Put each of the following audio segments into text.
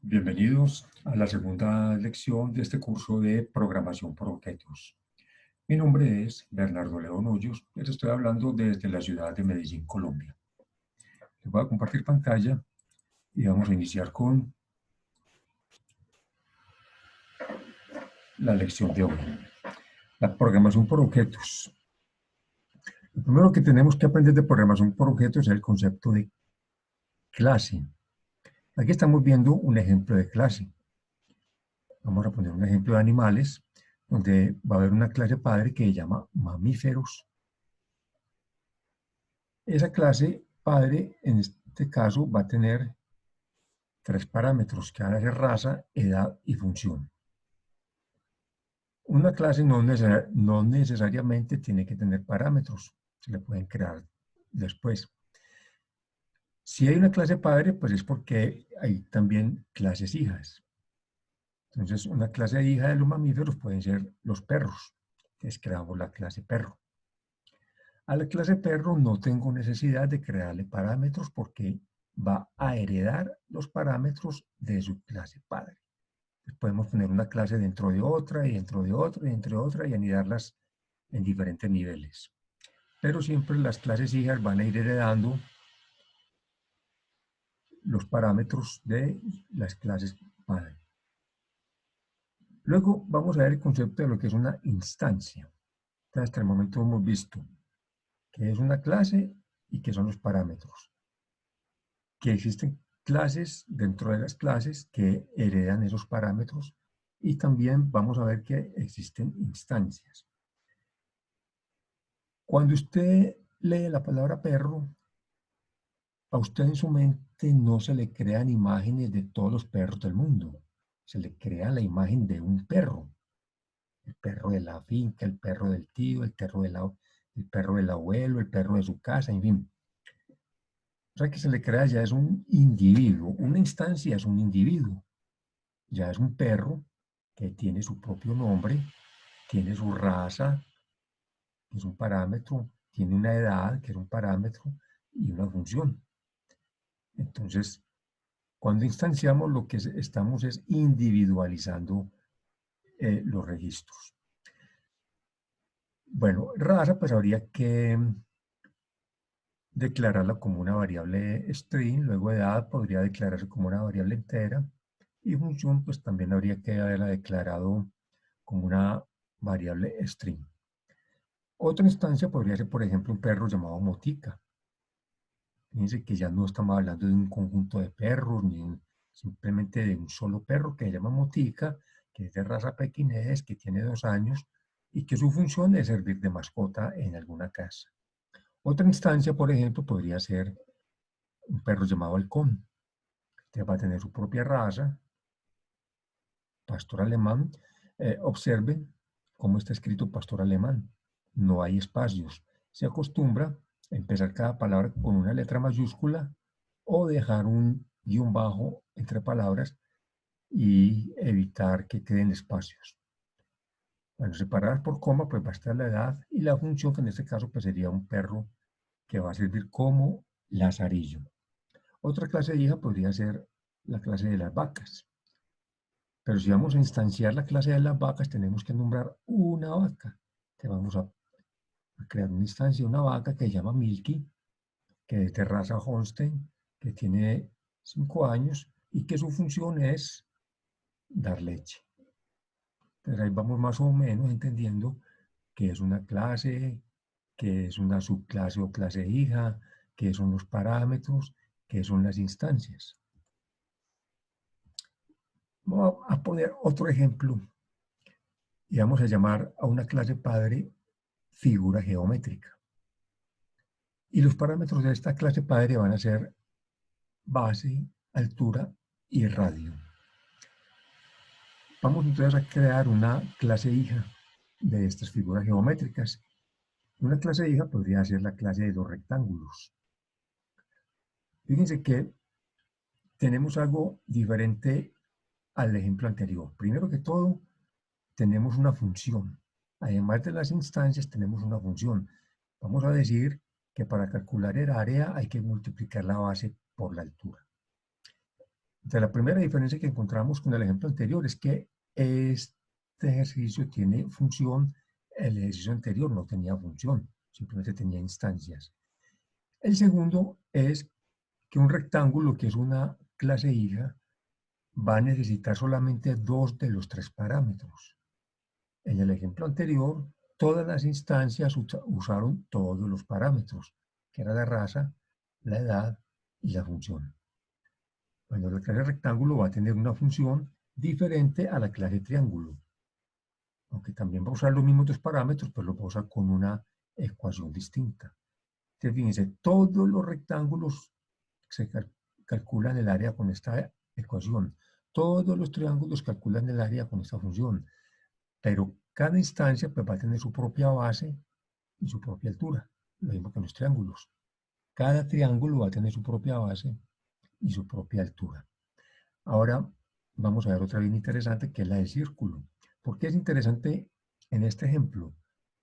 Bienvenidos a la segunda lección de este curso de programación por objetos. Mi nombre es Bernardo León Hoyos y les estoy hablando desde la ciudad de Medellín, Colombia. Les voy a compartir pantalla y vamos a iniciar con la lección de hoy. La programación por objetos. Lo primero que tenemos que aprender de programación por objetos es el concepto de clase. Aquí estamos viendo un ejemplo de clase. Vamos a poner un ejemplo de animales, donde va a haber una clase padre que se llama mamíferos. Esa clase padre, en este caso, va a tener tres parámetros que van a ser raza, edad y función. Una clase no necesariamente tiene que tener parámetros, se le pueden crear después. Si hay una clase padre, pues es porque hay también clases hijas. Entonces, una clase hija de los mamíferos pueden ser los perros. Entonces, creamos la clase perro. A la clase perro no tengo necesidad de crearle parámetros porque va a heredar los parámetros de su clase padre. Entonces, podemos tener una clase dentro de otra y dentro de otra y dentro de otra y anidarlas en diferentes niveles. Pero siempre las clases hijas van a ir heredando los parámetros de las clases padre. Luego vamos a ver el concepto de lo que es una instancia. Entonces, hasta el momento hemos visto qué es una clase y qué son los parámetros. Que existen clases dentro de las clases que heredan esos parámetros y también vamos a ver que existen instancias. Cuando usted lee la palabra perro, a usted en su mente no se le crean imágenes de todos los perros del mundo, se le crea la imagen de un perro, el perro de la finca, el perro del tío, el perro del abuelo, el perro de su casa, en fin. O sea que se le crea ya es un individuo, una instancia es un individuo. Ya es un perro que tiene su propio nombre, tiene su raza, que es un parámetro, tiene una edad, que es un parámetro, y una función. Entonces, cuando instanciamos, lo que estamos es individualizando los registros. Bueno, raza, pues habría que declararla como una variable string, luego edad podría declararse como una variable entera, y función, pues también habría que haberla declarado como una variable string. Otra instancia podría ser, por ejemplo, un perro llamado motica. Fíjense que ya no estamos hablando de un conjunto de perros, ni simplemente de un solo perro que se llama motica, que es de raza pequinés, que tiene 2 años y que su función es servir de mascota en alguna casa. Otra instancia, por ejemplo, podría ser un perro llamado halcón. Este va a tener su propia raza, pastor alemán. Observen cómo está escrito pastor alemán. No hay espacios. Se acostumbra a empezar cada palabra con una letra mayúscula o dejar un guión bajo entre palabras y evitar que queden espacios. Bueno, separadas por coma, pues va a estar la edad y la función, que en este caso pues sería un perro que va a servir como lazarillo. Otra clase de hija podría ser la clase de las vacas. Pero si vamos a instanciar la clase de las vacas, tenemos que nombrar una vaca. Que vamos a crear una instancia, una vaca que se llama Milky, que es de raza Holstein, que tiene 5 años y que su función es dar leche. Entonces ahí vamos más o menos entendiendo qué es una clase, qué es una subclase o clase hija, qué son los parámetros, qué son las instancias. Vamos a poner otro ejemplo y vamos a llamar a una clase padre figura geométrica. Y los parámetros de esta clase padre van a ser base, altura y radio. Vamos entonces a crear una clase hija de estas figuras geométricas. Una clase hija podría ser la clase de los rectángulos. Fíjense que tenemos algo diferente al ejemplo anterior. Primero que todo, tenemos una función. Además de las instancias, tenemos una función. Vamos a decir que para calcular el área hay que multiplicar la base por la altura. Entonces, la primera diferencia que encontramos con el ejemplo anterior es que este ejercicio tiene función, el ejercicio anterior no tenía función, simplemente tenía instancias. El segundo es que un rectángulo, que es una clase hija, va a necesitar solamente dos de los tres parámetros. En el ejemplo anterior, todas las instancias usaron todos los parámetros, que era la raza, la edad y la función. Bueno, la clase rectángulo va a tener una función diferente a la clase triángulo, aunque también va a usar los mismos dos parámetros, pero lo va a usar con una ecuación distinta. Entonces, fíjense, todos los rectángulos se calculan el área con esta ecuación. Todos los triángulos calculan el área con esta función, pero cada instancia pues, va a tener su propia base y su propia altura, lo mismo que en los triángulos. Cada triángulo va a tener su propia base y su propia altura. Ahora vamos a ver otra bien interesante que es la del círculo. ¿Por qué es interesante en este ejemplo?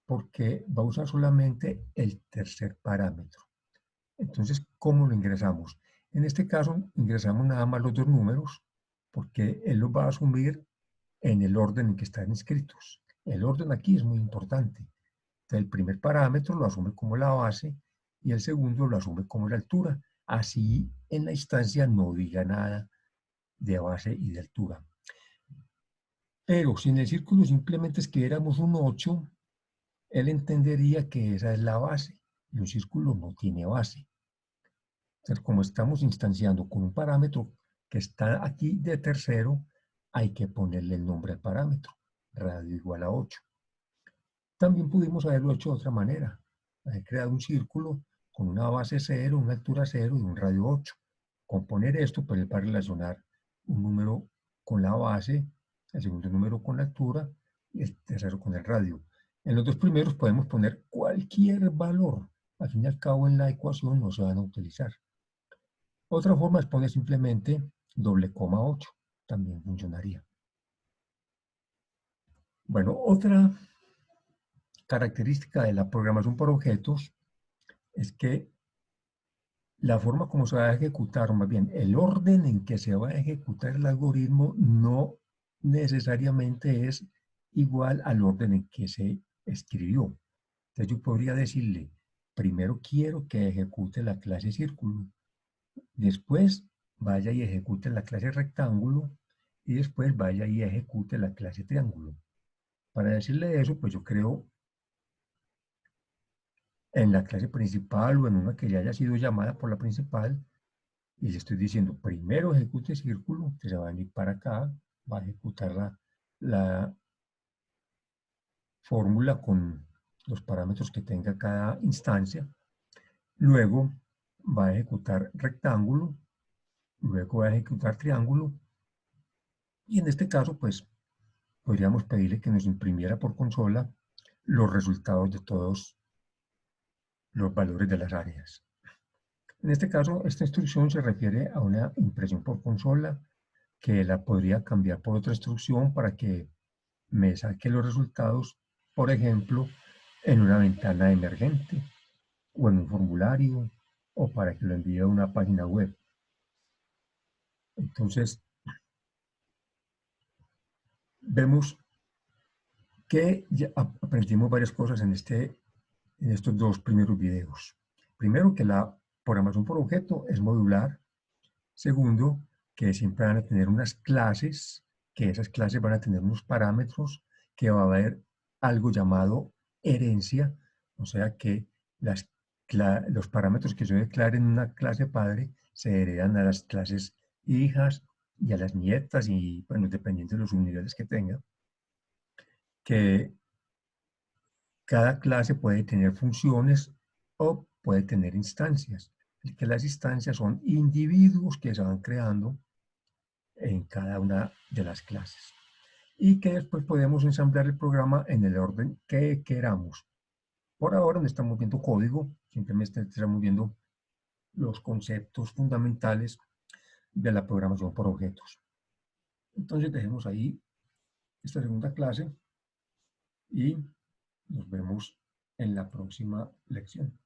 Porque va a usar solamente el tercer parámetro. Entonces, ¿cómo lo ingresamos? En este caso, ingresamos nada más los dos números, porque él los va a asumir en el orden en que están inscritos. El orden aquí es muy importante. Entonces, el primer parámetro lo asume como la base y el segundo lo asume como la altura. Así, en la instancia no diga nada de base y de altura. Pero si en el círculo simplemente escribiéramos un 8, él entendería que esa es la base y un círculo no tiene base. Entonces, como estamos instanciando con un parámetro que está aquí de tercero, hay que ponerle el nombre al parámetro, radio igual a 8. También pudimos haberlo hecho de otra manera, haber creado un círculo con una base 0, una altura 0 y un radio 8. Componer esto, pues él va a relacionar un número con la base, el segundo número con la altura y el tercero con el radio. En los dos primeros podemos poner cualquier valor. Al fin y al cabo en la ecuación no se van a utilizar. Otra forma es poner simplemente doble coma 8. También funcionaría. Bueno, otra característica de la programación por objetos es que la forma como se va a ejecutar, o más bien el orden en que se va a ejecutar el algoritmo no necesariamente es igual al orden en que se escribió. Entonces yo podría decirle, primero quiero que ejecute la clase círculo, después vaya y ejecute la clase rectángulo y después vaya y ejecute la clase triángulo. Para decirle eso, pues yo creo en la clase principal o en una que ya haya sido llamada por la principal, y le estoy diciendo, primero ejecute círculo, que se va a venir para acá, va a ejecutar la fórmula con los parámetros que tenga cada instancia, luego va a ejecutar rectángulo, luego va a ejecutar triángulo, y en este caso, pues, podríamos pedirle que nos imprimiera por consola los resultados de todos los valores de las áreas. En este caso, esta instrucción se refiere a una impresión por consola que la podría cambiar por otra instrucción para que me saque los resultados, por ejemplo, en una ventana emergente o en un formulario o para que lo envíe a una página web. Entonces, vemos que ya aprendimos varias cosas en estos dos primeros videos. Primero, que la programación por objeto es modular. Segundo, que siempre van a tener unas clases, que esas clases van a tener unos parámetros, que va a haber algo llamado herencia, o sea que los parámetros que yo declare en una clase padre se heredan a las clases hijas y a las nietas y, bueno, dependiendo de los subniveles que tenga, que cada clase puede tener funciones o puede tener instancias, y que las instancias son individuos que se van creando en cada una de las clases y que después podemos ensamblar el programa en el orden que queramos. Por ahora no estamos viendo código, simplemente estamos viendo los conceptos fundamentales de la programación por objetos. Entonces dejemos ahí esta segunda clase y nos vemos en la próxima lección.